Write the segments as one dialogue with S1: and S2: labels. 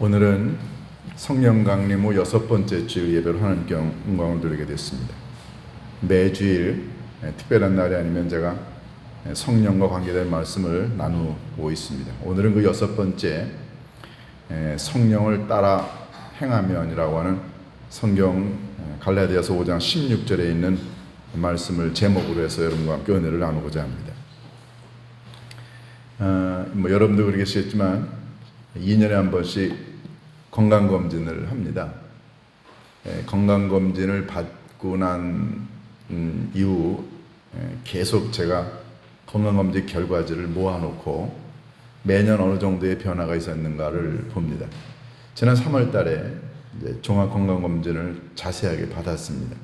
S1: 오늘은 성령 강림 후 6번째 주 예배로 하나님께 영광을 드리게 됐습니다. 매주일 특별한 날이 아니면 제가 성령과 관계된 말씀을 나누고 있습니다. 오늘은 그 6번째 성령을 따라 행하면이라고 하는 성경 갈라디아서 5장 16절에 있는 말씀을 제목으로 해서 여러분과 함께 은혜를 나누고자 합니다. 여러분도 그러겠지만 2년에 한 번씩 건강검진을 합니다. 건강검진을 받고 난 이후 계속 제가 건강검진 결과지를 모아놓고 매년 어느 정도의 변화가 있었는가를 봅니다. 지난 3월 달에 종합건강검진을 자세하게 받았습니다.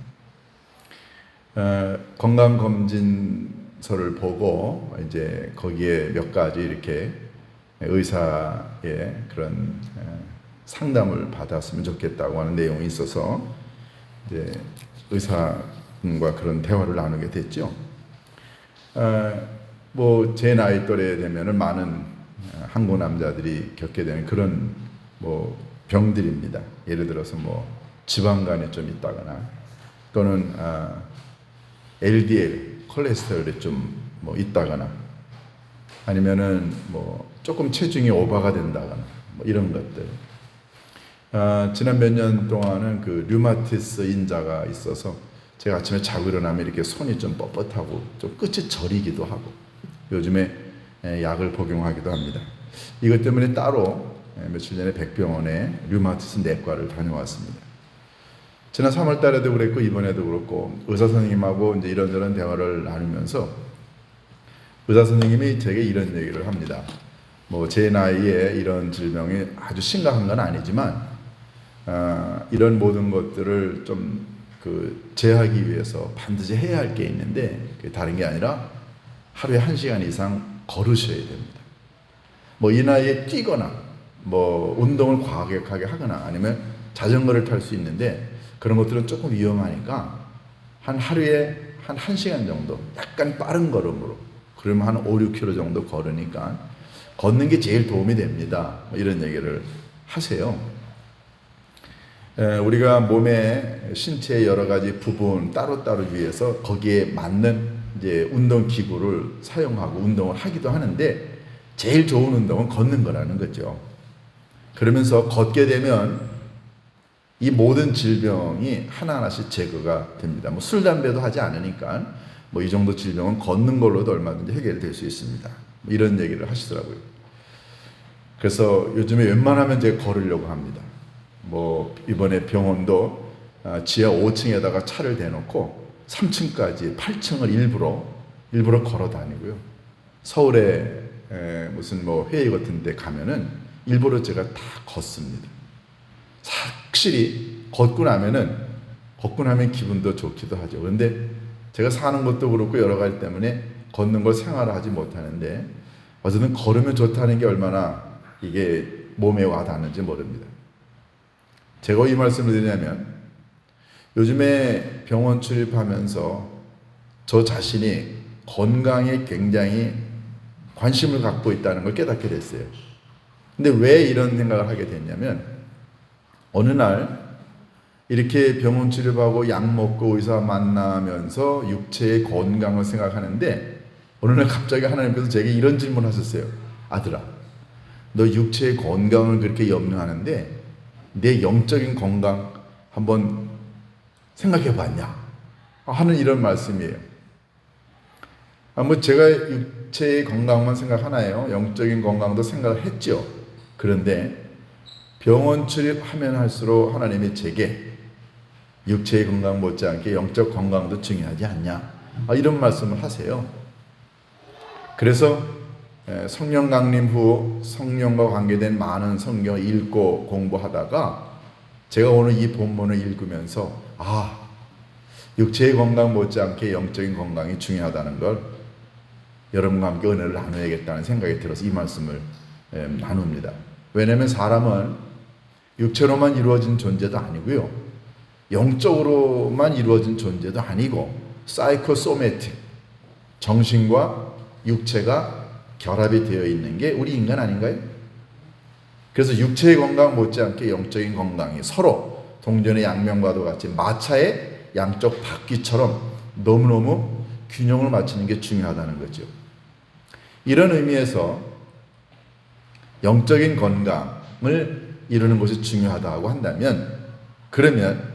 S1: 건강검진서를 보고 이제 거기에 몇 가지 이렇게 의사의 그런 상담을 받았으면 좋겠다고 하는 내용이 있어서 이제 의사과 그런 대화를 나누게 됐죠. 제 나이 또래 되면은 많은 한국 남자들이 겪게 되는 그런 병들입니다. 예를 들어서 지방간이 좀 있다거나 또는 LDL 콜레스테롤이 좀 있다거나 아니면은 조금 체중이 오버가 된다거나 이런 것들. 지난 몇 년 동안은 그 류마티스 인자가 있어서 제가 아침에 자고 일어나면 이렇게 손이 좀 뻣뻣하고 좀 끝이 저리기도 하고 요즘에 약을 복용하기도 합니다. 이것 때문에 따로 며칠 전에 백병원에 류마티스 내과를 다녀왔습니다. 지난 3월 달에도 그랬고 이번에도 그렇고 의사 선생님하고 이제 이런저런 대화를 나누면서 의사 선생님이 제게 이런 얘기를 합니다. 제 나이에 이런 질병이 아주 심각한 건 아니지만 이런 모든 것들을 좀 제하기 위해서 반드시 해야 할 게 있는데 그게 다른 게 아니라 하루에 1시간 이상 걸으셔야 됩니다. 이 나이에 뛰거나 운동을 과격하게 하거나 아니면 자전거를 탈 수 있는데 그런 것들은 조금 위험하니까 하루에 한 1시간 정도 약간 빠른 걸음으로 그러면 한 5, 6km 정도 걸으니까 걷는 게 제일 도움이 됩니다. 이런 얘기를 하세요. 우리가 몸의 신체의 여러 가지 부분 따로따로 위해서 거기에 맞는 이제 운동 기구를 사용하고 운동을 하기도 하는데 제일 좋은 운동은 걷는 거라는 거죠. 그러면서 걷게 되면 이 모든 질병이 하나하나씩 제거가 됩니다. 술, 담배도 하지 않으니까 이 정도 질병은 걷는 걸로도 얼마든지 해결될 수 있습니다. 이런 얘기를 하시더라고요. 그래서 요즘에 웬만하면 제가 걸으려고 합니다. 이번에 병원도 지하 5층에다가 차를 대놓고 3층까지 8층을 일부러 걸어 다니고요. 서울에 무슨 회의 같은 데 가면은 일부러 제가 다 걷습니다. 확실히 걷고 나면 기분도 좋기도 하죠. 그런데 제가 사는 것도 그렇고 여러 가지 때문에 걷는 걸 생활하지 못하는데 어쨌든 걸으면 좋다는 게 얼마나 이게 몸에 와닿는지 모릅니다. 제가 이 말씀을 드리냐면 요즘에 병원 출입하면서 저 자신이 건강에 굉장히 관심을 갖고 있다는 걸 깨닫게 됐어요. 근데 왜 이런 생각을 하게 됐냐면 어느 날 이렇게 병원 출입하고 약 먹고 의사 만나면서 육체의 건강을 생각하는데 어느 날 갑자기 하나님께서 제게 이런 질문을 하셨어요. 아들아, 너 육체의 건강을 그렇게 염려하는데 내 영적인 건강 한번 생각해 봤냐? 하는 이런 말씀이에요. 제가 육체의 건강만 생각하나요? 영적인 건강도 생각을 했죠. 그런데 병원 출입하면 할수록 하나님이 제게 육체의 건강 못지않게 영적 건강도 중요하지 않냐? 이런 말씀을 하세요. 그래서 성령 강림 후 성령과 관계된 많은 성경을 읽고 공부하다가 제가 오늘 이 본문을 읽으면서 육체의 건강 못지않게 영적인 건강이 중요하다는 걸 여러분과 함께 은혜를 나눠야겠다는 생각이 들어서 이 말씀을 나눕니다. 왜냐하면 사람은 육체로만 이루어진 존재도 아니고요. 영적으로만 이루어진 존재도 아니고 사이코소매틱, 정신과 육체가 결합이 되어 있는 게 우리 인간 아닌가요? 그래서 육체의 건강 못지않게 영적인 건강이 서로 동전의 양면과도 같이 마차의 양쪽 바퀴처럼 너무너무 균형을 맞추는 게 중요하다는 거죠. 이런 의미에서 영적인 건강을 이루는 것이 중요하다고 한다면, 그러면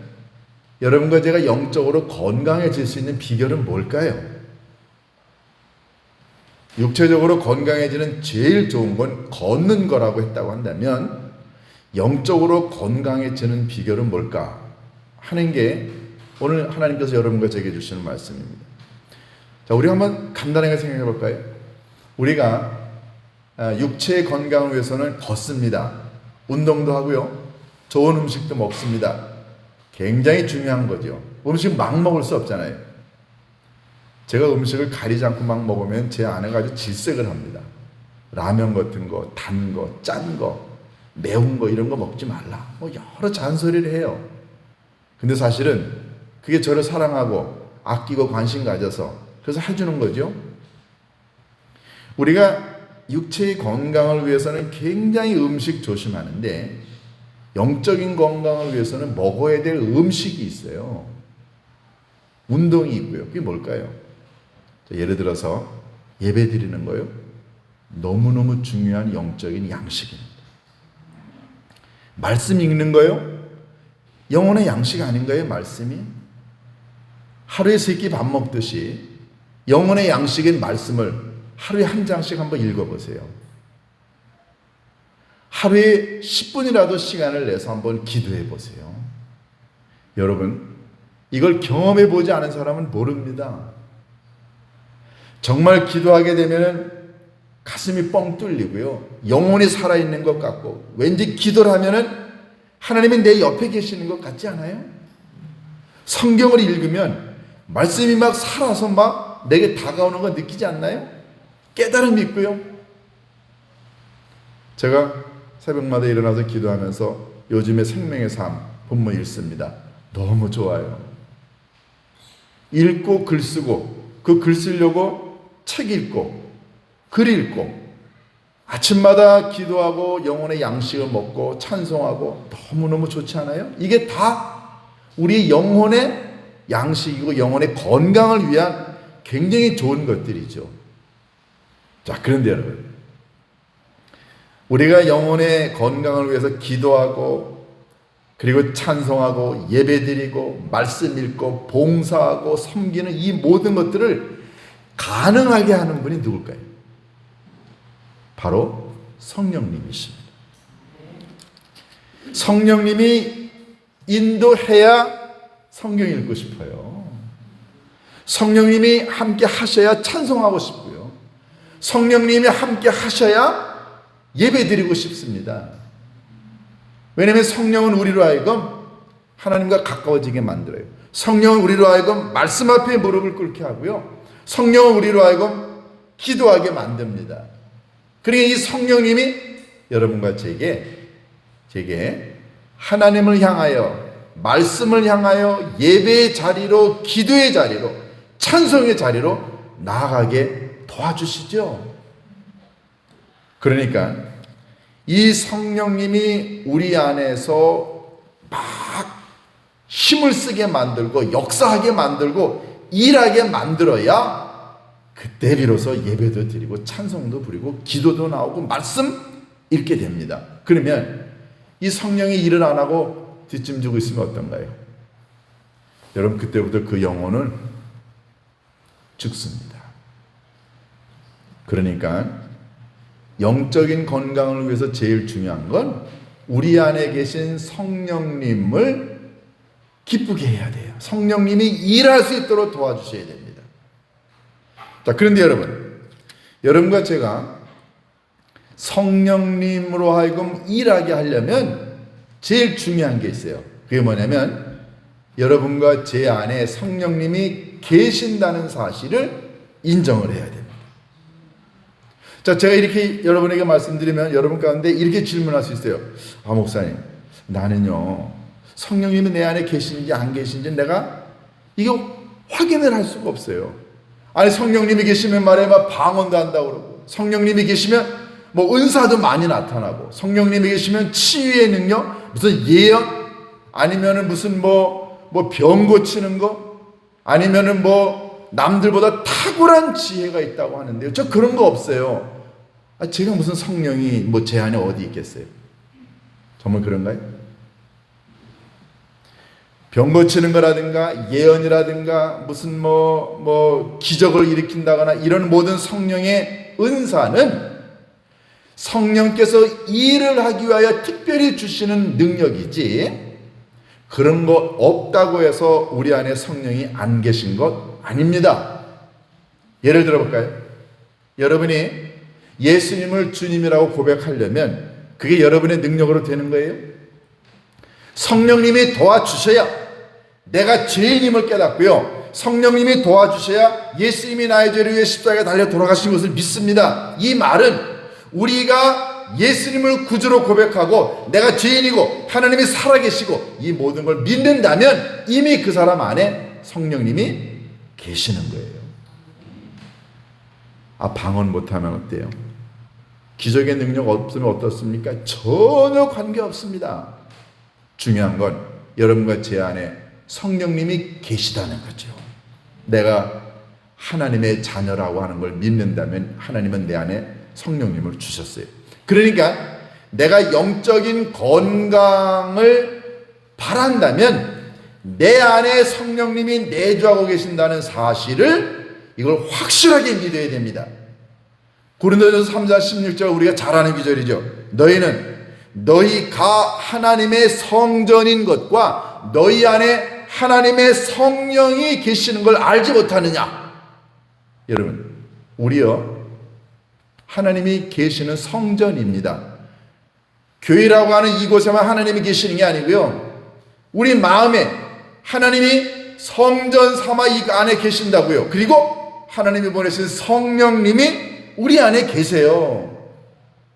S1: 여러분과 제가 영적으로 건강해질 수 있는 비결은 뭘까요? 육체적으로 건강해지는 제일 좋은 건 걷는 거라고 했다고 한다면, 영적으로 건강해지는 비결은 뭘까 하는 게 오늘 하나님께서 여러분과 제게 주시는 말씀입니다. 자, 우리 한번 간단하게 생각해 볼까요? 우리가 육체의 건강을 위해서는 걷습니다. 운동도 하고요. 좋은 음식도 먹습니다. 굉장히 중요한 거죠. 음식 막 먹을 수 없잖아요. 제가 음식을 가리지 않고 막 먹으면 제 아내가 아주 질색을 합니다. 라면 같은 거, 단 거, 짠 거, 매운 거 이런 거 먹지 말라. 뭐 여러 잔소리를 해요. 근데 사실은 그게 저를 사랑하고 아끼고 관심 가져서 그래서 해주는 거죠. 우리가 육체의 건강을 위해서는 굉장히 음식 조심하는데, 영적인 건강을 위해서는 먹어야 될 음식이 있어요. 운동이 있고요. 그게 뭘까요? 예를 들어서 예배 드리는 거요. 너무너무 중요한 영적인 양식입니다. 말씀 읽는 거요. 영혼의 양식 아닌가요? 말씀이? 하루에 3끼 밥 먹듯이 영혼의 양식인 말씀을 하루에 한 장씩 한번 읽어보세요. 하루에 10분이라도 시간을 내서 한번 기도해 보세요. 여러분, 이걸 경험해 보지 않은 사람은 모릅니다. 정말 기도하게 되면 가슴이 뻥 뚫리고요. 영혼이 살아있는 것 같고, 왠지 기도를 하면은 하나님이 내 옆에 계시는 것 같지 않아요? 성경을 읽으면 말씀이 막 살아서 막 내게 다가오는 거 느끼지 않나요? 깨달음이 있고요. 제가 새벽마다 일어나서 기도하면서 요즘에 생명의 삶 본문 읽습니다. 너무 좋아요. 읽고 글 쓰고, 그 글 쓰려고 책 읽고 글 읽고 아침마다 기도하고 영혼의 양식을 먹고 찬송하고 너무너무 좋지 않아요? 이게 다 우리 영혼의 양식이고 영혼의 건강을 위한 굉장히 좋은 것들이죠. 자, 그런데 여러분, 우리가 영혼의 건강을 위해서 기도하고 그리고 찬송하고 예배드리고 말씀 읽고 봉사하고 섬기는 이 모든 것들을 가능하게 하는 분이 누굴까요? 바로 성령님이십니다. 성령님이 인도해야 성경 읽고 싶어요. 성령님이 함께 하셔야 찬송하고 싶고요. 성령님이 함께 하셔야 예배드리고 싶습니다. 왜냐하면 성령은 우리로 하여금 하나님과 가까워지게 만들어요. 성령은 우리로 하여금 말씀 앞에 무릎을 꿇게 하고요. 성령은 우리로 하여금 기도하게 만듭니다. 그러니까 이 성령님이 여러분과 제게 하나님을 향하여, 말씀을 향하여 예배의 자리로, 기도의 자리로, 찬송의 자리로 나아가게 도와주시죠. 그러니까 이 성령님이 우리 안에서 막 힘을 쓰게 만들고 역사하게 만들고 일하게 만들어야 그때 비로소 예배도 드리고 찬송도 부리고 기도도 나오고 말씀 읽게 됩니다. 그러면 이 성령이 일을 안 하고 뒷짐지고 있으면 어떤가요? 여러분, 그때부터 그 영혼은 죽습니다. 그러니까 영적인 건강을 위해서 제일 중요한 건 우리 안에 계신 성령님을 기쁘게 해야 돼요. 성령님이 일할 수 있도록 도와주셔야 됩니다. 자, 그런데 여러분과 제가 성령님으로 하여금 일하게 하려면 제일 중요한 게 있어요. 그게 뭐냐면 여러분과 제 안에 성령님이 계신다는 사실을 인정을 해야 됩니다. 자, 제가 이렇게 여러분에게 말씀드리면 여러분 가운데 이렇게 질문할 수 있어요. 아, 목사님, 나는요 성령님이 내 안에 계시는지 안 계시는지 내가 이거 확인을 할 수가 없어요. 아니, 성령님이 계시면 말해 막 방언도 한다고 그러고, 성령님이 계시면 뭐 은사도 많이 나타나고, 성령님이 계시면 치유의 능력, 무슨 예언, 아니면은 무슨 뭐 병 고치는 거, 아니면은 뭐 남들보다 탁월한 지혜가 있다고 하는데요. 저 그런 거 없어요. 제가 무슨 성령이 뭐 제 안에 어디 있겠어요? 정말 그런가요? 병 고치는 거라든가 예언이라든가 무슨 뭐 기적을 일으킨다거나 이런 모든 성령의 은사는 성령께서 일을 하기 위하여 특별히 주시는 능력이지, 그런 거 없다고 해서 우리 안에 성령이 안 계신 것 아닙니다. 예를 들어 볼까요? 여러분이 예수님을 주님이라고 고백하려면 그게 여러분의 능력으로 되는 거예요? 성령님이 도와주셔야 내가 죄인임을 깨닫고요, 성령님이 도와주셔야 예수님이 나의 죄를 위해 십자가에 달려 돌아가신 것을 믿습니다. 이 말은 우리가 예수님을 구주로 고백하고 내가 죄인이고 하나님이 살아계시고 이 모든 걸 믿는다면 이미 그 사람 안에 성령님이 계시는 거예요. 방언 못하면 어때요? 기적의 능력 없으면 어떻습니까? 전혀 관계없습니다. 중요한 건 여러분과 제 안에 성령님이 계시다는 거죠. 내가 하나님의 자녀라고 하는 걸 믿는다면 하나님은 내 안에 성령님을 주셨어요. 그러니까 내가 영적인 건강을 바란다면 내 안에 성령님이 내주하고 계신다는 사실을 이걸 확실하게 믿어야 됩니다. 고린도전서 3장 16절 우리가 잘 아는 구절이죠. 너희는 너희가 하나님의 성전인 것과 너희 안에 하나님의 성령이 계시는 걸 알지 못하느냐. 여러분, 우리요 하나님이 계시는 성전입니다. 교회라고 하는 이곳에만 하나님이 계시는 게 아니고요, 우리 마음에 하나님이 성전 삼아 이 안에 계신다고요. 그리고 하나님이 보내신 성령님이 우리 안에 계세요.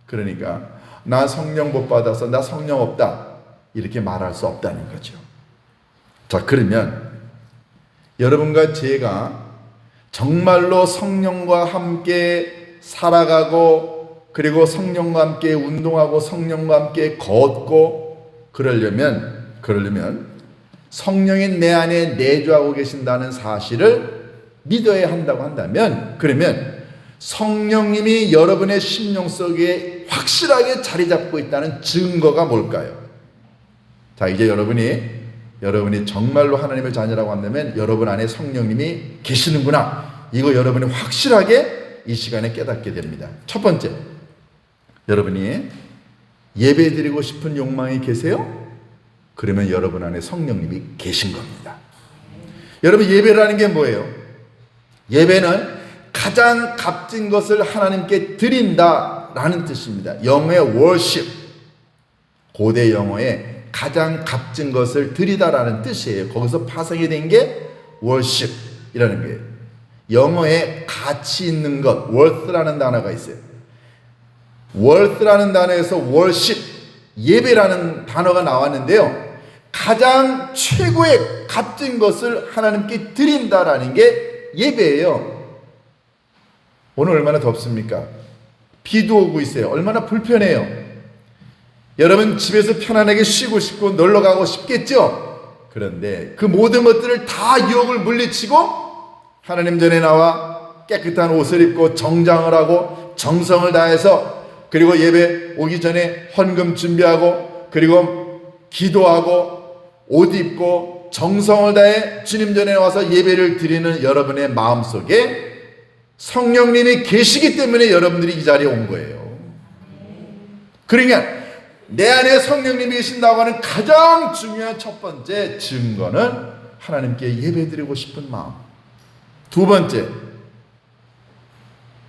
S1: 그러니까 나 성령 못 받아서 나 성령 없다 이렇게 말할 수 없다는 거죠. 자, 그러면 여러분과 제가 정말로 성령과 함께 살아가고 그리고 성령과 함께 운동하고 성령과 함께 걷고 그러려면 성령이 내 안에 내주하고 계신다는 사실을 믿어야 한다고 한다면, 그러면 성령님이 여러분의 심령 속에 확실하게 자리 잡고 있다는 증거가 뭘까요? 자, 이제 여러분이 정말로 하나님의 자녀라고 한다면 여러분 안에 성령님이 계시는구나, 이거 여러분이 확실하게 이 시간에 깨닫게 됩니다. 첫 번째, 여러분이 예배 드리고 싶은 욕망이 계세요? 그러면 여러분 안에 성령님이 계신 겁니다. 여러분, 예배라는 게 뭐예요? 예배는 가장 값진 것을 하나님께 드린다라는 뜻입니다. 영어의 worship, 고대 영어에 가장 값진 것을 드리다라는 뜻이에요. 거기서 파생이 된 게 worship이라는 거예요. 영어에 가치 있는 것, worth라는 단어가 있어요. worth라는 단어에서 worship, 예배라는 단어가 나왔는데요, 가장 최고의 값진 것을 하나님께 드린다라는 게 예배예요. 오늘 얼마나 덥습니까? 비도 오고 있어요. 얼마나 불편해요. 여러분 집에서 편안하게 쉬고 싶고 놀러 가고 싶겠죠? 그런데 그 모든 것들을 다 유혹을 물리치고 하나님 전에 나와 깨끗한 옷을 입고 정장을 하고 정성을 다해서, 그리고 예배 오기 전에 헌금 준비하고 그리고 기도하고 옷 입고 정성을 다해 주님 전에 와서 예배를 드리는 여러분의 마음속에 성령님이 계시기 때문에 여러분들이 이 자리에 온 거예요. 그러니까 내 안에 성령님이 계신다고 하는 가장 중요한 첫 번째 증거는 하나님께 예배드리고 싶은 마음. 두 번째,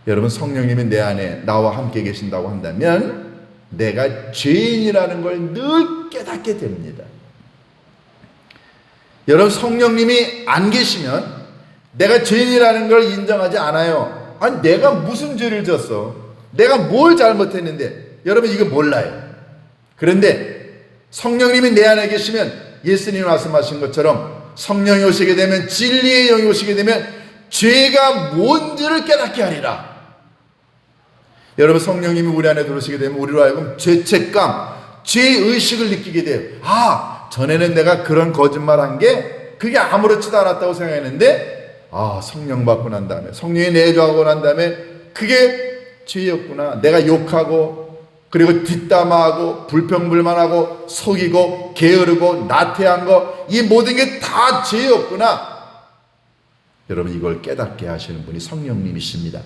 S1: 여러분 성령님이 내 안에 나와 함께 계신다고 한다면 내가 죄인이라는 걸 늘 깨닫게 됩니다. 여러분, 성령님이 안 계시면 내가 죄인이라는 걸 인정하지 않아요. 아니, 내가 무슨 죄를 졌어? 내가 뭘 잘못했는데? 여러분, 이거 몰라요. 그런데 성령님이 내 안에 계시면 예수님이 말씀하신 것처럼 성령이 오시게 되면, 진리의 영이 오시게 되면 죄가 뭔지를 깨닫게 하리라. 여러분, 성령님이 우리 안에 들어오시게 되면 우리로 하여금 죄책감, 죄의식을 느끼게 돼요. 아, 전에는 내가 그런 거짓말 한 게 그게 아무렇지도 않았다고 생각했는데, 아, 성령 받고 난 다음에, 성령이 내주하고 난 다음에 그게 죄였구나. 내가 욕하고, 그리고 뒷담화하고, 불평불만하고, 속이고, 게으르고, 나태한 거, 이 모든 게 다 죄였구나. 여러분, 이걸 깨닫게 하시는 분이 성령님이십니다.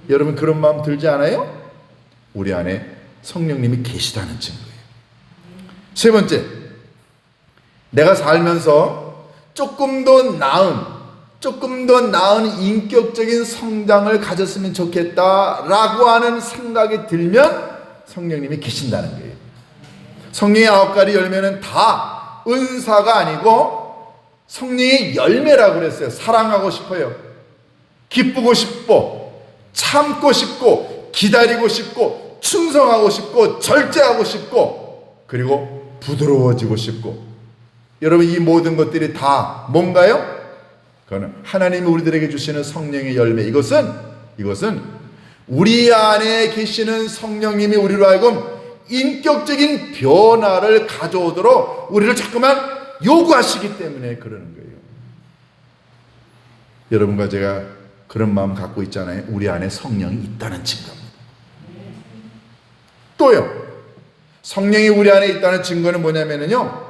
S1: 여러분, 그런 마음 들지 않아요? 우리 안에 성령님이 계시다는 증거예요. 세 번째, 내가 살면서 조금 더 나은 인격적인 성장을 가졌으면 좋겠다라고 하는 생각이 들면 성령님이 계신다는 거예요. 성령의 9가지 열매는 다 은사가 아니고 성령의 열매라고 그랬어요. 사랑하고 싶어요. 기쁘고 싶고, 참고 싶고, 기다리고 싶고, 충성하고 싶고, 절제하고 싶고, 그리고 부드러워지고 싶고. 여러분, 이 모든 것들이 다 뭔가요? 그거는 하나님이 우리들에게 주시는 성령의 열매. 이것은 우리 안에 계시는 성령님이 우리로 하여금 인격적인 변화를 가져오도록 우리를 자꾸만 요구하시기 때문에 그러는 거예요. 여러분과 제가 그런 마음 갖고 있잖아요. 우리 안에 성령이 있다는 증거입니다. 또요, 성령이 우리 안에 있다는 증거는 뭐냐면요,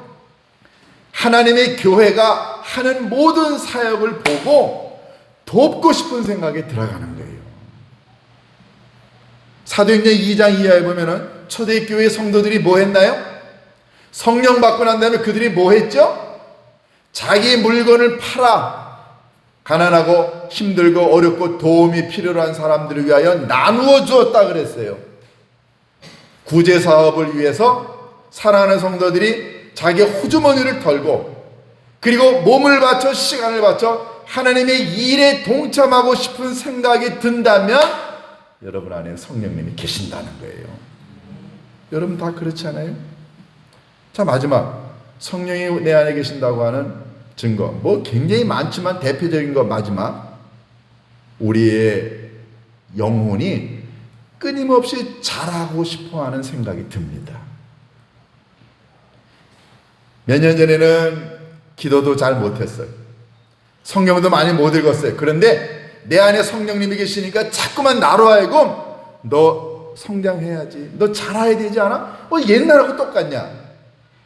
S1: 하나님의 교회가 하는 모든 사역을 보고 돕고 싶은 생각이 들어가는 거예요. 사도행전 2장 이하에 보면은 초대교회 성도들이 뭐 했나요? 성령 받고 난 다음에 그들이 뭐 했죠? 자기 물건을 팔아 가난하고 힘들고 어렵고 도움이 필요로 한 사람들을 위하여 나누어 주었다 그랬어요. 구제 사업을 위해서 사랑하는 성도들이 자기 호주머니를 털고, 그리고 몸을 바쳐 시간을 바쳐 하나님의 일에 동참하고 싶은 생각이 든다면 여러분 안에 성령님이 계신다는 거예요. 여러분 다 그렇지 않아요? 자, 마지막, 성령이 내 안에 계신다고 하는 증거, 뭐 굉장히 많지만 대표적인 거 마지막, 우리의 영혼이 끊임없이 자라고 싶어하는 생각이 듭니다. 몇 년 전에는 기도도 잘 못했어요. 성경도 많이 못 읽었어요. 그런데 내 안에 성령님이 계시니까 자꾸만 나로 하여금 너 성장해야지, 너 자라야 되지 않아? 옛날하고 똑같냐?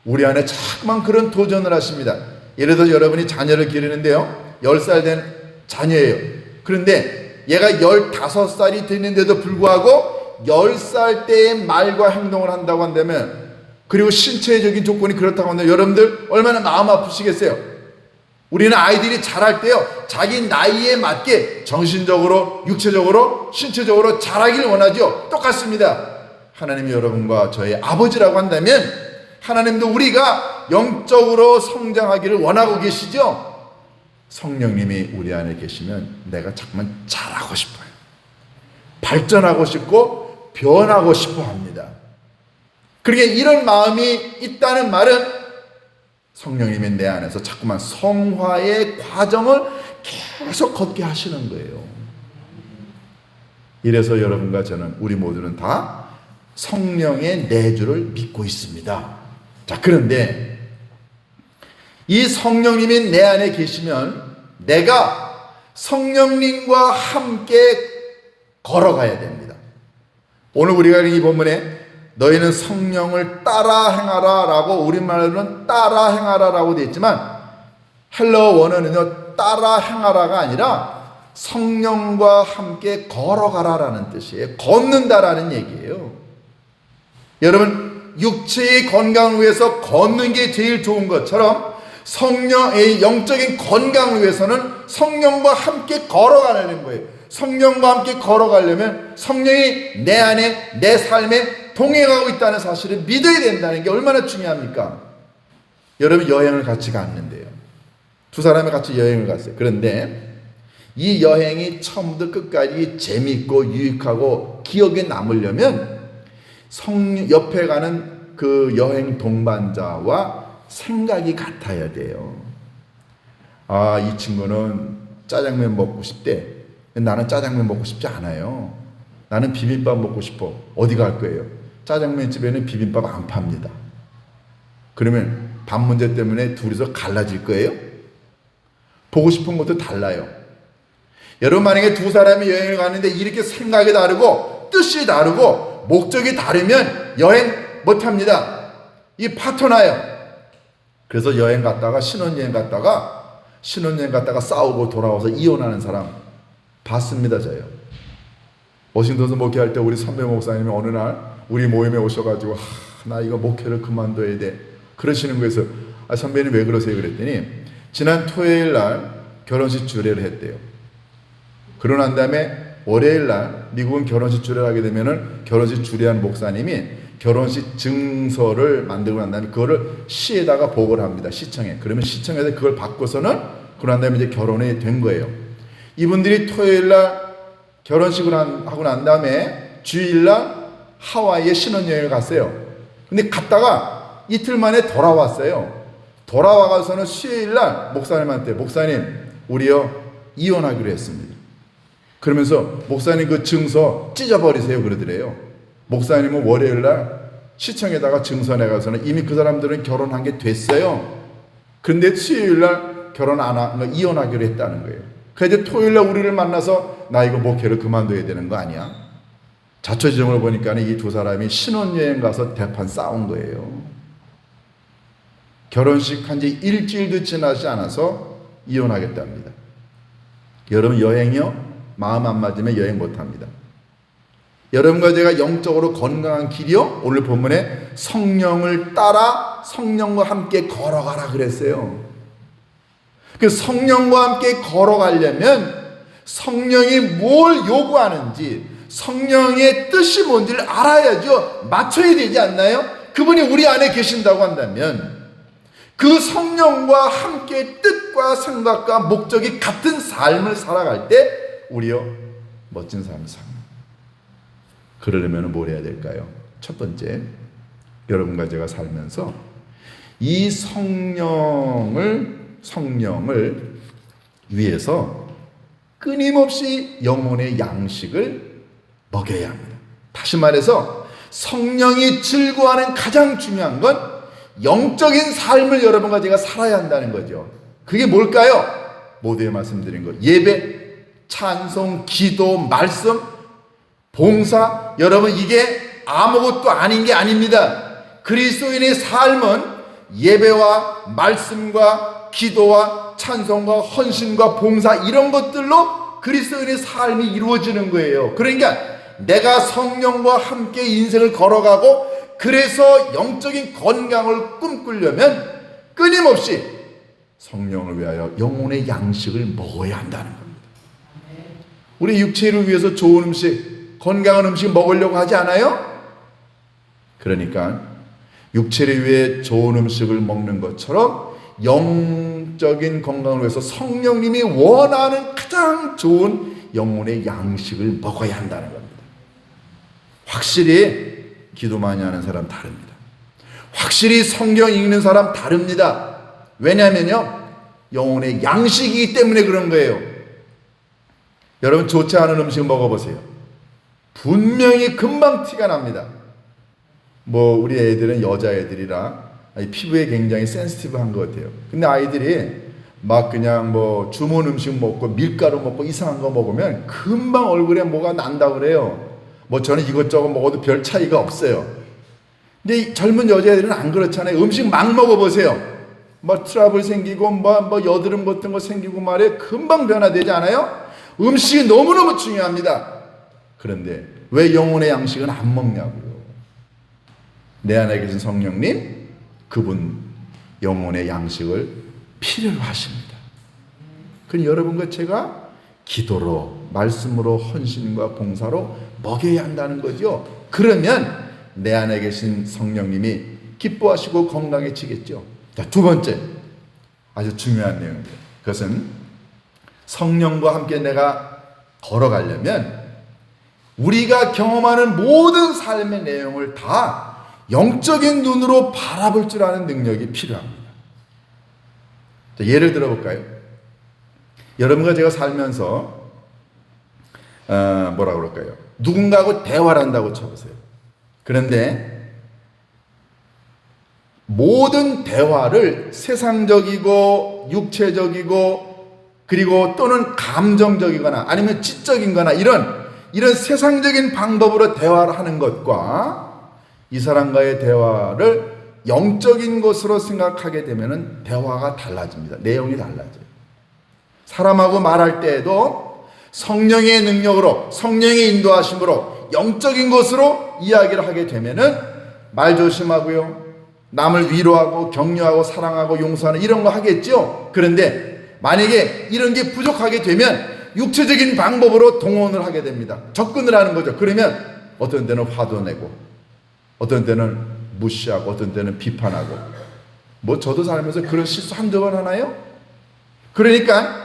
S1: 우리 안에 자꾸만 그런 도전을 하십니다. 예를 들어 여러분이 자녀를 기르는데요, 10살 된 자녀예요. 그런데 얘가 15살이 됐는데도 불구하고 10살 때의 말과 행동을 한다고 한다면, 그리고 신체적인 조건이 그렇다고 한다면 여러분들 얼마나 마음 아프시겠어요? 우리는 아이들이 자랄 때요, 자기 나이에 맞게 정신적으로, 육체적으로, 신체적으로 자라길 원하죠. 똑같습니다. 하나님이 여러분과 저의 아버지라고 한다면 하나님도 우리가 영적으로 성장하기를 원하고 계시죠? 성령님이 우리 안에 계시면 내가 자꾸만 자라고 싶어요. 발전하고 싶고 변하고 싶어 합니다. 그러니까 이런 마음이 있다는 말은 성령님이 내 안에서 자꾸만 성화의 과정을 계속 걷게 하시는 거예요. 이래서 여러분과 저는, 우리 모두는 다 성령의 내주를 믿고 있습니다. 자, 그런데 이 성령님이 내 안에 계시면 내가 성령님과 함께 걸어가야 됩니다. 오늘 우리가 이 본문에 너희는 성령을 따라 행하라 라고, 우리말로는 따라 행하라 라고 되어 있지만 헬러 원어는요, 따라 행하라가 아니라 성령과 함께 걸어가라 라는 뜻이에요. 걷는다라는 얘기예요. 여러분, 육체의 건강을 위해서 걷는 게 제일 좋은 것처럼 성령의 영적인 건강을 위해서는 성령과 함께 걸어가는 거예요. 성령과 함께 걸어가려면 성령이 내 안에, 내 삶에 동행하고 있다는 사실을 믿어야 된다는 게 얼마나 중요합니까? 여러분, 여행을 같이 갔는데요, 두 사람이 같이 여행을 갔어요. 그런데 이 여행이 처음부터 끝까지 재미있고 유익하고 기억에 남으려면 옆에 가는 그 여행 동반자와 생각이 같아야 돼요. 아, 이 친구는 짜장면 먹고 싶대. 나는 짜장면 먹고 싶지 않아요. 나는 비빔밥 먹고 싶어. 어디 갈 거예요? 짜장면 집에는 비빔밥 안 팝니다. 그러면 밥 문제 때문에 둘이서 갈라질 거예요? 보고 싶은 것도 달라요. 여러분, 만약에 두 사람이 여행을 가는데 이렇게 생각이 다르고 뜻이 다르고 목적이 다르면 여행 못합니다. 이 파토나요. 그래서 여행 갔다가 신혼여행 갔다가 싸우고 돌아와서 이혼하는 사람 봤습니다. 저요. 워싱턴에서 목회할 때 우리 선배 목사님이 어느 날 우리 모임에 오셔가지고 나 이거 목회를 그만둬야 돼 그러시는 거에서 선배님 왜 그러세요? 그랬더니 지난 토요일 날 결혼식 주례를 했대요. 그러고 난 다음에 월요일 날 미국은 결혼식 주례를 하게 되면은 결혼식 주례한 목사님이 결혼식 증서를 만들고 난 다음에 그거를 시에다가 보고를 합니다. 시청에. 그러면 시청에서 그걸 받고서는 그러고 난 다음에 이제 결혼이 된 거예요. 이분들이 토요일 날 결혼식을 하고 난 다음에 주일 날 하와이에 신혼여행을 갔어요. 근데 갔다가 이틀 만에 돌아왔어요. 돌아와가서는 수요일 날 목사님한테 목사님 우리요 이혼하기로 했습니다. 그러면서 목사님 그 증서 찢어버리세요 그러더래요. 목사님은 월요일 날 시청에다가 증서 내가서는 이미 그 사람들은 결혼한 게 됐어요. 그런데 수요일 날 이혼하기로 했다는 거예요. 그래서 토요일 날 우리를 만나서 나 이거 목회를 그만둬야 되는 거 아니야? 자초지종을 보니까 이 두 사람이 신혼여행 가서 대판 싸운 거예요. 결혼식 한 지 일주일도 지나지 않아서 이혼하겠답니다. 여러분, 여행이요? 마음 안 맞으면 여행 못 합니다. 여러분과 제가 영적으로 건강한 길이요? 오늘 본문에 성령을 따라 성령과 함께 걸어가라 그랬어요. 그 성령과 함께 걸어가려면 성령이 뭘 요구하는지 성령의 뜻이 뭔지를 알아야죠. 맞춰야 되지 않나요? 그분이 우리 안에 계신다고 한다면 그 성령과 함께 뜻과 생각과 목적이 같은 삶을 살아갈 때 우리요 멋진 삶을 삽니다. 그러려면 뭘 해야 될까요? 첫 번째, 여러분과 제가 살면서 이 성령을 위해서 끊임없이 영혼의 양식을 먹여야 합니다. 다시 말해서 성령이 즐거워하는 가장 중요한 건 영적인 삶을 여러분과 제가 살아야 한다는 거죠. 그게 뭘까요? 모두에 말씀드린 것. 예배, 찬송, 기도, 말씀, 봉사. 여러분, 이게 아무것도 아닌 게 아닙니다. 그리스도인의 삶은 예배와 말씀과 기도와 찬송과 헌신과 봉사 이런 것들로 그리스도인의 삶이 이루어지는 거예요. 그러니까 내가 성령과 함께 인생을 걸어가고 그래서 영적인 건강을 꿈꾸려면 끊임없이 성령을 위하여 영혼의 양식을 먹어야 한다는 겁니다. 우리 육체를 위해서 좋은 음식, 건강한 음식 먹으려고 하지 않아요? 그러니까 육체를 위해 좋은 음식을 먹는 것처럼 영적인 건강을 위해서 성령님이 원하는 가장 좋은 영혼의 양식을 먹어야 한다는 겁니다. 확실히 기도 많이 하는 사람 다릅니다. 확실히 성경 읽는 사람 다릅니다. 왜냐하면요, 영혼의 양식이기 때문에 그런 거예요. 여러분, 좋지 않은 음식 먹어보세요. 분명히 금방 티가 납니다. 우리 애들은 여자애들이라 피부에 굉장히 센시티브한 것 같아요. 근데 아이들이 막 그냥 주문 음식 먹고 밀가루 먹고 이상한 거 먹으면 금방 얼굴에 뭐가 난다 그래요. 저는 이것저것 먹어도 별 차이가 없어요. 근데 이 젊은 여자애들은 안 그렇잖아요. 음식 막 먹어보세요. 트러블 생기고 여드름 같은 거 생기고 말이에요. 금방 변화되지 않아요? 음식이 너무너무 중요합니다. 그런데 왜 영혼의 양식은 안 먹냐고요. 내 안에 계신 성령님, 그분 영혼의 양식을 필요로 하십니다. 그럼 여러분과 제가 기도로, 말씀으로, 헌신과 봉사로 먹여야 한다는 거죠. 그러면 내 안에 계신 성령님이 기뻐하시고 건강해지겠죠. 자, 두 번째, 아주 중요한 내용입니다. 그것은 성령과 함께 내가 걸어가려면 우리가 경험하는 모든 삶의 내용을 다 영적인 눈으로 바라볼 줄 아는 능력이 필요합니다. 자, 예를 들어볼까요? 여러분과 제가 살면서 뭐라 그럴까요? 누군가하고 대화를 한다고 쳐보세요. 그런데 모든 대화를 세상적이고 육체적이고 그리고 또는 감정적이거나 아니면 지적인 거나 이런 세상적인 방법으로 대화를 하는 것과 이 사람과의 대화를 영적인 것으로 생각하게 되면 대화가 달라집니다. 내용이 달라져요. 사람하고 말할 때에도 성령의 능력으로, 성령의 인도하심으로 영적인 것으로 이야기를 하게 되면은 말 조심하고요. 남을 위로하고 격려하고 사랑하고 용서하는 이런 거 하겠죠. 그런데 만약에 이런 게 부족하게 되면 육체적인 방법으로 동원을 하게 됩니다. 접근을 하는 거죠. 그러면 어떤 때는 화도 내고 어떤 때는 무시하고 어떤 때는 비판하고 뭐 저도 살면서 그런 실수 한두 번 하나요? 그러니까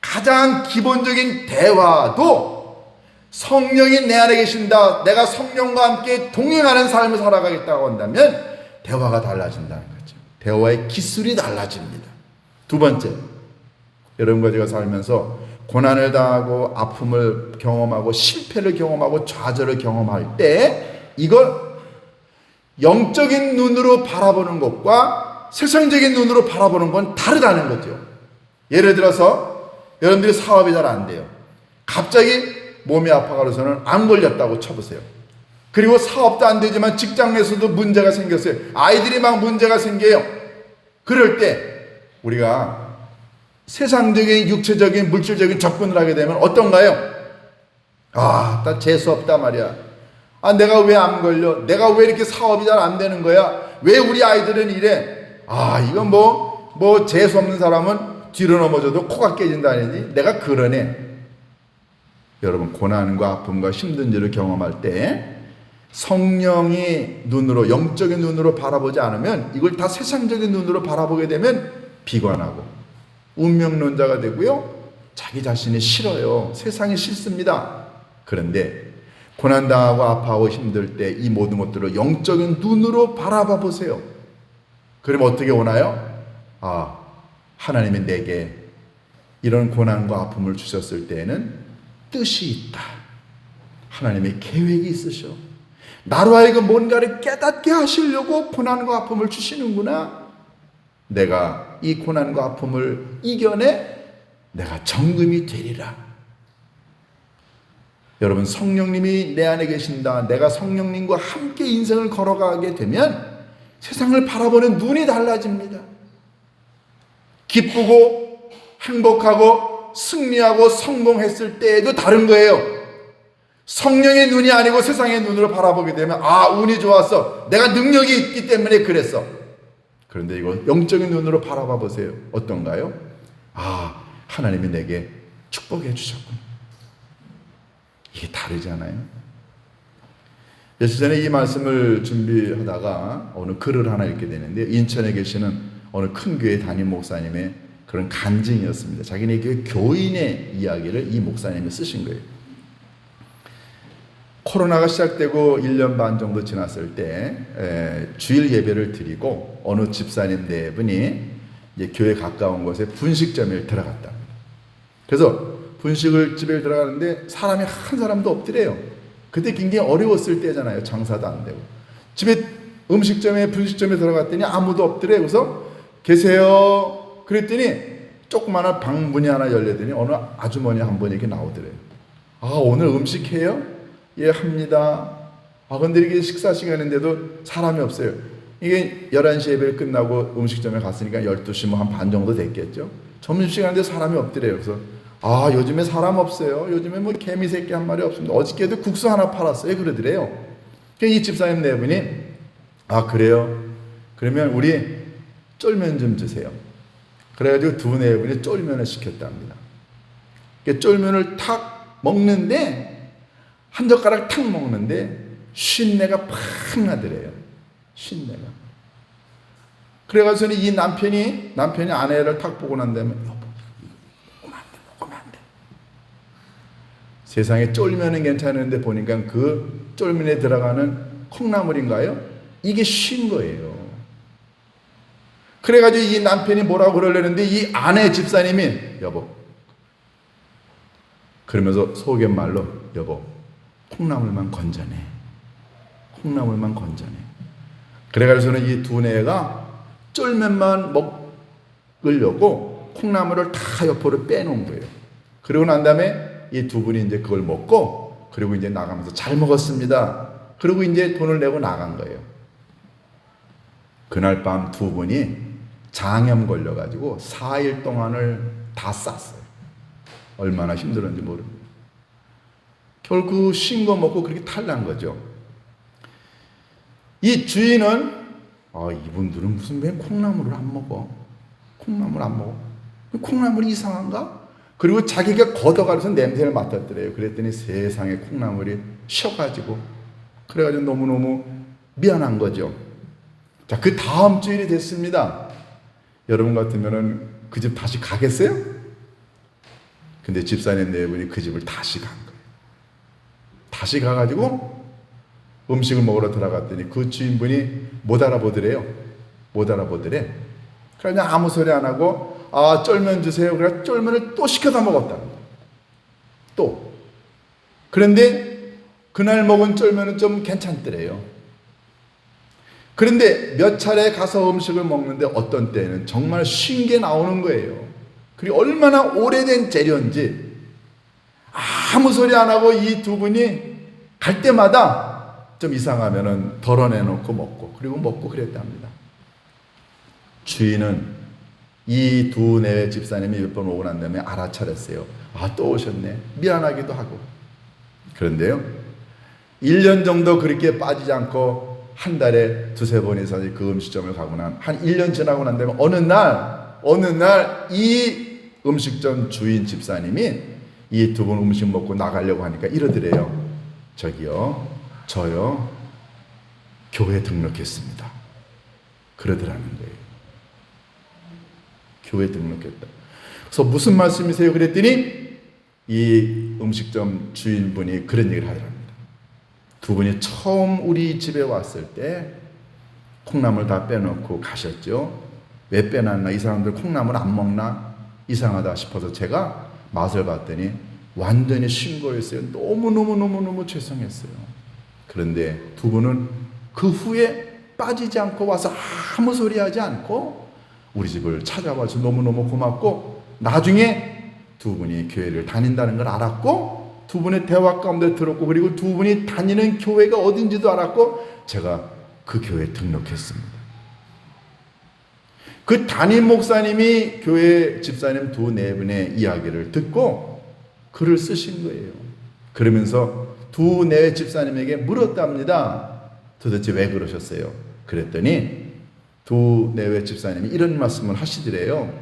S1: 가장 기본적인 대화도 성령이 내 안에 계신다. 내가 성령과 함께 동행하는 삶을 살아가겠다고 한다면 대화가 달라진다는 거죠. 대화의 기술이 달라집니다. 두 번째, 여러분과 제가 살면서 고난을 당하고 아픔을 경험하고 실패를 경험하고 좌절을 경험할 때 이걸 영적인 눈으로 바라보는 것과 세상적인 눈으로 바라보는 건 다르다는 거죠. 예를 들어서 여러분들이 사업이 잘 안 돼요. 갑자기 몸이 아파가지고서는 암 걸렸다고 쳐보세요. 그리고 사업도 안 되지만 직장 내에서도 문제가 생겼어요. 아이들이 막 문제가 생겨요. 그럴 때 우리가 세상적인 육체적인 물질적인 접근을 하게 되면 어떤가요? 나 재수없다 말이야. 내가 왜 암 걸려? 내가 왜 이렇게 사업이 잘 안 되는 거야? 왜 우리 아이들은 이래? 이건 뭐 재수없는 사람은 뒤로 넘어져도 코가 깨진다니 내가 그러네. 여러분, 고난과 아픔과 힘든 일을 경험할 때 성령이 눈으로, 영적인 눈으로 바라보지 않으면 이걸 다 세상적인 눈으로 바라보게 되면 비관하고 운명론자가 되고요. 자기 자신이 싫어요. 세상이 싫습니다. 그런데 고난당하고 아파하고 힘들 때 이 모든 것들을 영적인 눈으로 바라봐 보세요. 그러면 어떻게 오나요? 하나님이 내게 이런 고난과 아픔을 주셨을 때에는 뜻이 있다. 하나님의 계획이 있으셔. 나로 하여금 뭔가를 깨닫게 하시려고 고난과 아픔을 주시는구나. 내가 이 고난과 아픔을 이겨내 내가 정금이 되리라. 여러분, 성령님이 내 안에 계신다. 내가 성령님과 함께 인생을 걸어가게 되면 세상을 바라보는 눈이 달라집니다. 기쁘고 행복하고 승리하고 성공했을 때에도 다른 거예요. 성령의 눈이 아니고 세상의 눈으로 바라보게 되면 운이 좋았어. 내가 능력이 있기 때문에 그랬어. 그런데 이거 영적인 눈으로 바라봐 보세요. 어떤가요? 하나님이 내게 축복해 주셨군. 이게 다르잖아요. 며칠 전에 이 말씀을 준비하다가 어느 글을 하나 읽게 되는데 인천에 계시는 어느 큰 교회 담임 목사님의 그런 간증이었습니다. 자기네 교회 교인의 이야기를 이 목사님이 쓰신 거예요. 코로나가 시작되고 1년 반 정도 지났을 때 주일 예배를 드리고 어느 집사님 네 분이 이제 교회 가까운 곳에 분식점에 들어갔답니다. 그래서 분식을 집에 들어가는데 사람이 한 사람도 없더래요. 그때 굉장히 어려웠을 때잖아요. 장사도 안 되고. 집에 분식점에 들어갔더니 아무도 없더래요. 그래서 계세요? 그랬더니 조그마한 방 문이 하나 열리더니 어느 아주머니 한 분이 이렇게 나오더래요. 오늘 음식해요? 예, 합니다. 근데 이게 식사 시간인데도 사람이 없어요. 이게 11시 예배를 끝나고 음식점에 갔으니까 12시 한 반 정도 됐겠죠. 점심시간인데 사람이 없더래요. 그래서 요즘에 사람 없어요. 요즘에 개미 새끼 한 마리 없습니다. 어저께도 국수 하나 팔았어요. 그러더래요. 이 집사님 네 분이 그래요? 그러면 우리 쫄면 좀 주세요. 그래가지고 두 네 분이 쫄면을 시켰답니다. 쫄면을 탁 먹는데 한 젓가락 탁 먹는데 쉰내가 팍 나더래요. 쉰내가. 그래가지고 이 남편이 아내를 탁 보고 난 다음에 먹으면 안 돼. 세상에 쫄면은 괜찮은데 보니까 그 쫄면에 들어가는 콩나물인가요? 이게 쉰 거예요. 그래가지고 이 남편이 뭐라고 그러려는데 이 아내 집사님이 여보, 그러면서 속의 말로 여보, 콩나물만 건져내. 콩나물만 건져내. 그래가지고는 이 두뇌가 쫄면만 먹으려고 콩나물을 다 옆으로 빼놓은 거예요. 그러고 난 다음에 이 두 분이 이제 그걸 먹고, 그리고 이제 나가면서 잘 먹었습니다. 그리고 이제 돈을 내고 나간 거예요. 그날 밤 두 분이 장염 걸려가지고 4일 동안을 다 쌌어요. 얼마나 힘들었는지 모릅니다. 결국 신 거 먹고 그렇게 탈난 거죠. 이 주인은 이분들은 무슨 왜 콩나물을 안 먹어? 콩나물 안 먹어? 콩나물이 이상한가? 그리고 자기가 걷어가면서 냄새를 맡았더래요. 그랬더니 세상에 콩나물이 쉬어가지고, 그래가지고 너무너무 미안한 거죠. 자, 그 다음 주일이 됐습니다. 여러분 같으면은 그 집 다시 가겠어요? 근데 집사님 네 분이 그 집을 다시 간 거예요. 다시 가가지고 음식을 먹으러 들어갔더니 그 주인분이 못 알아보더래요. 못 알아보더래. 그냥 아무 소리 안 하고, 쫄면 주세요. 그래서 쫄면을 또 시켜다 먹었다는 거예요. 또. 그런데 그날 먹은 쫄면은 좀 괜찮더래요. 그런데 몇 차례 가서 음식을 먹는데 어떤 때는 정말 쉰 게 나오는 거예요. 그리고 얼마나 오래된 재료인지 아무 소리 안 하고 이 두 분이 갈 때마다 좀 이상하면은 덜어내놓고 먹고, 그리고 먹고 그랬답니다. 주인은 이 두 내외 집사님이 몇 번 오고 난 다음에 알아차렸어요. 또 오셨네. 미안하기도 하고. 그런데요, 1년 정도 그렇게 빠지지 않고 한 달에 두세 번 이상 그 음식점을 가고 한 1년 지나고 난 다음에 어느 날 이 음식점 주인 집사님이 이 두 분 음식 먹고 나가려고 하니까 이러더래요. 저기요, 저요, 교회 등록했습니다. 그러더라는 거예요. 교회 등록했다. 그래서 무슨 말씀이세요? 그랬더니 이 음식점 주인분이 그런 얘기를 하더랍니다. 두 분이 처음 우리 집에 왔을 때 콩나물 다 빼놓고 가셨죠. 왜 빼놨나? 이 사람들 콩나물 안 먹나? 이상하다 싶어서 제가 맛을 봤더니 완전히 신 거였어요. 너무너무 죄송했어요. 그런데 두 분은 그 후에 빠지지 않고 와서 아무 소리 하지 않고 우리 집을 찾아와서 너무너무 고맙고, 나중에 두 분이 교회를 다닌다는 걸 알았고, 두 분의 대화 가운데 들었고, 그리고 두 분이 다니는 교회가 어딘지도 알았고, 제가 그 교회에 등록했습니다. 그 담임 목사님이 교회 집사님 두 네 분의 이야기를 듣고 글을 쓰신 거예요. 그러면서 두 네 집사님에게 물었답니다. 도대체 왜 그러셨어요? 그랬더니 두 내외 집사님이 이런 말씀을 하시더래요.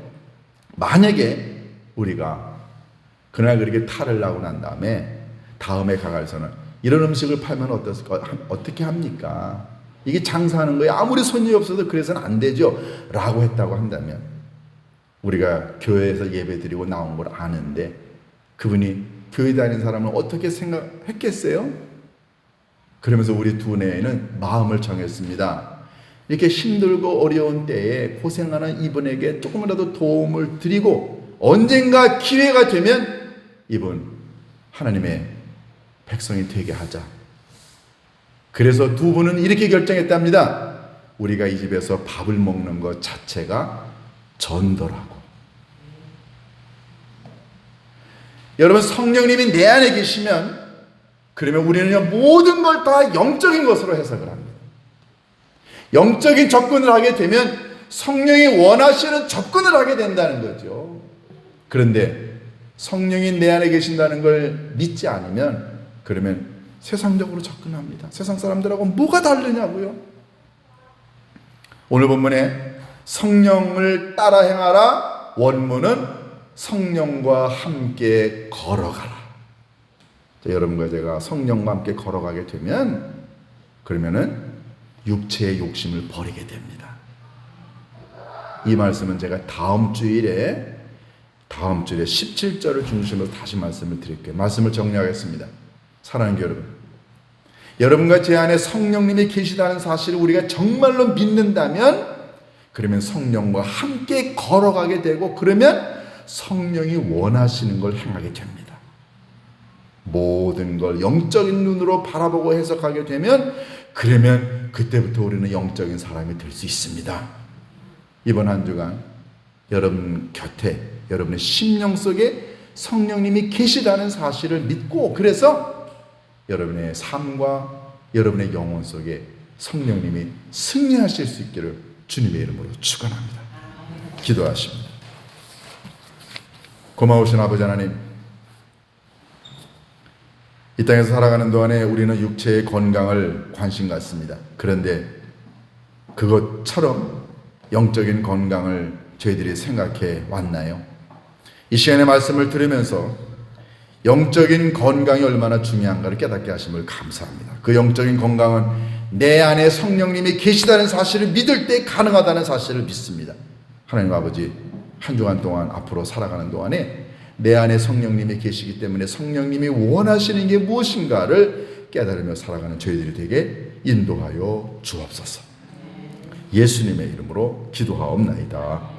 S1: 만약에 우리가 그날 그렇게 탈을 나고 난 다음에 가가서는 이런 음식을 팔면 어떻게 합니까? 이게 장사하는 거예요. 아무리 손님이 없어도 그래서는 안 되죠. 라고 했다고 한다면, 우리가 교회에서 예배 드리고 나온 걸 아는데 그분이 교회 다니는 사람을 어떻게 생각했겠어요? 그러면서 우리 두 내외는 마음을 정했습니다. 이렇게 힘들고 어려운 때에 고생하는 이분에게 조금이라도 도움을 드리고, 언젠가 기회가 되면 이분 하나님의 백성이 되게 하자. 그래서 두 분은 이렇게 결정했답니다. 우리가 이 집에서 밥을 먹는 것 자체가 전도라고. 여러분, 성령님이 내 안에 계시면 그러면 우리는 모든 걸 다 영적인 것으로 해석을 합니다. 영적인 접근을 하게 되면 성령이 원하시는 접근을 하게 된다는 거죠. 그런데 성령이 내 안에 계신다는 걸 믿지 않으면 그러면 세상적으로 접근합니다. 세상 사람들하고 뭐가 다르냐고요? 오늘 본문에 성령을 따라 행하라, 원문은 성령과 함께 걸어가라. 자, 여러분과 제가 성령과 함께 걸어가게 되면 그러면은 육체의 욕심을 버리게 됩니다. 이 말씀은 제가 다음 주일에 17절을 중심으로 다시 말씀을 드릴게요. 말씀을 정리하겠습니다. 사랑하는 여러분, 여러분과 제 안에 성령님이 계시다는 사실을 우리가 정말로 믿는다면 그러면 성령과 함께 걸어가게 되고, 그러면 성령이 원하시는 걸 행하게 됩니다. 모든 걸 영적인 눈으로 바라보고 해석하게 되면, 그러면 그때부터 우리는 영적인 사람이 될 수 있습니다. 이번 한 주간 여러분 곁에, 여러분의 심령 속에 성령님이 계시다는 사실을 믿고, 그래서 여러분의 삶과 여러분의 영혼 속에 성령님이 승리하실 수 있기를 주님의 이름으로 축원합니다. 기도하십니다. 고마우신 아버지 하나님, 이 땅에서 살아가는 동안에 우리는 육체의 건강을 관심 갖습니다. 그런데 그것처럼 영적인 건강을 저희들이 생각해 왔나요? 이 시간의 말씀을 들으면서 영적인 건강이 얼마나 중요한가를 깨닫게 하심을 감사합니다. 그 영적인 건강은 내 안에 성령님이 계시다는 사실을 믿을 때 가능하다는 사실을 믿습니다. 하나님 아버지, 한 주간 동안 앞으로 살아가는 동안에 내 안에 성령님이 계시기 때문에 성령님이 원하시는 게 무엇인가를 깨달으며 살아가는 저희들이 되게 인도하여 주옵소서. 예수님의 이름으로 기도하옵나이다.